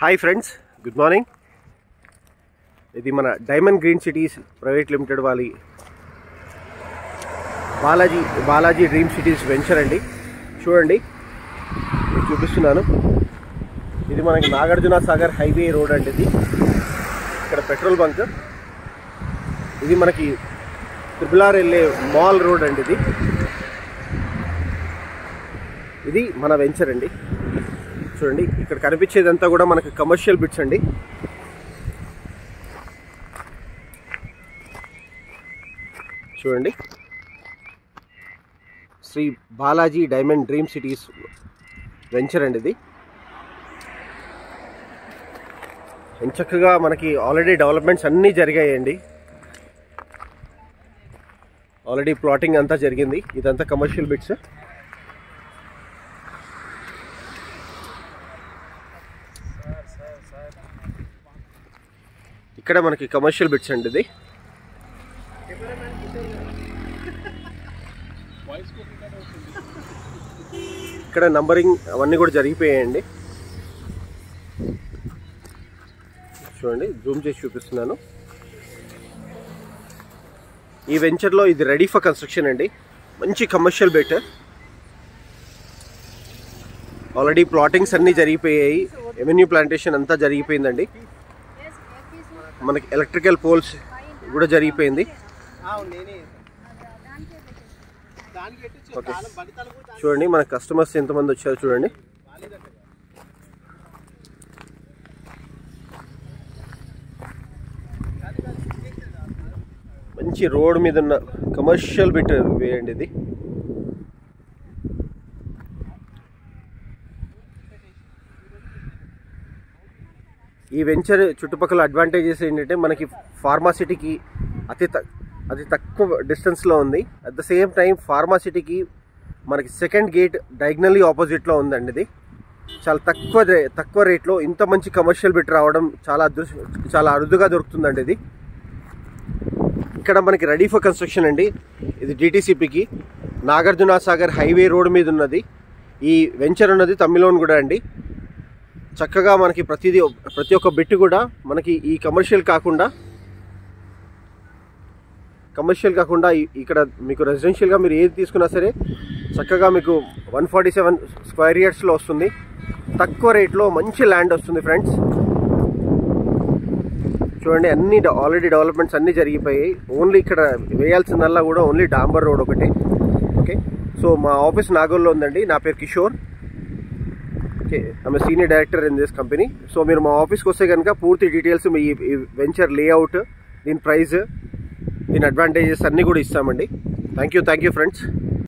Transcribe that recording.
Hi friends, good morning. ఇది మన diamond green cities private limited వాళ్ళ బాలాజీ డ్రీమ్ సిటీస్ వెంచర్ అండి. చూడండి, చూపిస్తున్నాను. ఇది మనకి నాగార్జున సాగర్ హైవే రోడ్ అండి. ఇది ఇక్కడ పెట్రోల్ బంక్. ఇది మనకి ట్రిపుల్-ఆర్ వెళ్ళే మాల్ రోడ్ అండి. ఇది మన వెంచర్ అండి. చూడండి, ఇక్కడ కనిపించేదంతా కూడా మనకి కమర్షియల్ బిట్స్ అండి. చూడండి, Sri Balaji diamond dream cities venture అండి. ఇది ఎంచక్కగా మనకి ఆల్రెడీ డెవలప్మెంట్స్ అన్నీ జరిగాయండి. ఆల్రెడీ ప్లాటింగ్ అంతా జరిగింది. ఇదంతా కమర్షియల్ బిట్స్. ఇక్కడ మనకి కమర్షియల్ బిట్స్ అండి. ఇది ఇక్కడ నంబరింగ్ అవన్నీ కూడా జరిగిపోయాయండి. చూడండి, జూమ్ చేసి చూపిస్తున్నాను. ఈ వెంచర్లో ఇది రెడీ ఫర్ కన్స్ట్రక్షన్ అండి. మంచి కమర్షియల్ బిట్. ఆల్రెడీ ప్లాటింగ్స్ అన్నీ జరిగిపోయాయి. ఎవెన్యూ ప్లాంటేషన్ అంతా జరిగిపోయిందండి. మనకి ఎలక్ట్రికల్ పోల్స్ కూడా జరిగిపోయింది. ఓకే, చూడండి మన కస్టమర్స్ ఎంతమంది వచ్చారో చూడండి. మంచి రోడ్ మీద ఉన్న కమర్షియల్ బిట్ వేయండి. ఇది ఈ వెంచర్ చుట్టుపక్కల అడ్వాంటేజెస్ ఏంటంటే మనకి ఫార్మాసిటీకి అతి తక్కువ డిస్టెన్స్లో ఉంది. అట్ ద సేమ్ టైం ఫార్మాసిటీకి మనకి సెకండ్ గేట్ డయాగ్నల్లీ ఆపోజిట్లో ఉందండి. ఇది చాలా తక్కువ రేట్లో ఇంత మంచి కమర్షియల్ బిట్ రావడం చాలా అరుదుగా దొరుకుతుందండి. ఇది ఇక్కడ మనకి రెడీ ఫర్ కన్స్ట్రక్షన్ అండి. ఇది డిటిసిపికి నాగార్జున సాగర్ హైవే రోడ్ మీద ఉన్నది. ఈ వెంచర్ ఉన్నది తమిళోన్ కూడా అండి. చక్కగా మనకి ప్రతి ఒక్క బిట్ కూడా మనకి ఈ కమర్షియల్ కాకుండా ఇక్కడ మీకు రెసిడెన్షియల్గా మీరు ఏది తీసుకున్నా సరే చక్కగా మీకు 147 స్క్వేర్ యార్డ్స్లో వస్తుంది. తక్కువ రేట్లో మంచి ల్యాండ్ వస్తుంది ఫ్రెండ్స్. చూడండి, అన్ని ఆల్రెడీ డెవలప్మెంట్స్ అన్నీ జరిగిపోయాయి. ఓన్లీ ఇక్కడ వేయాల్సిందల్లా కూడా ఓన్లీ డాంబర్ రోడ్ ఒకటే. ఓకే, సో మా ఆఫీస్ నాగోల్లో ఉందండి. నా పేరు Kishore. Okay, I'm senior director in this company. So మీరు మా ఆఫీస్కి వస్తే కనుక పూర్తి డీటెయిల్స్ మీ వెంచర్ లేఅవుట్, దీని ప్రైస్, దీని అడ్వాంటేజెస్ అన్నీ కూడా ఇస్తామండి. Thank you friends.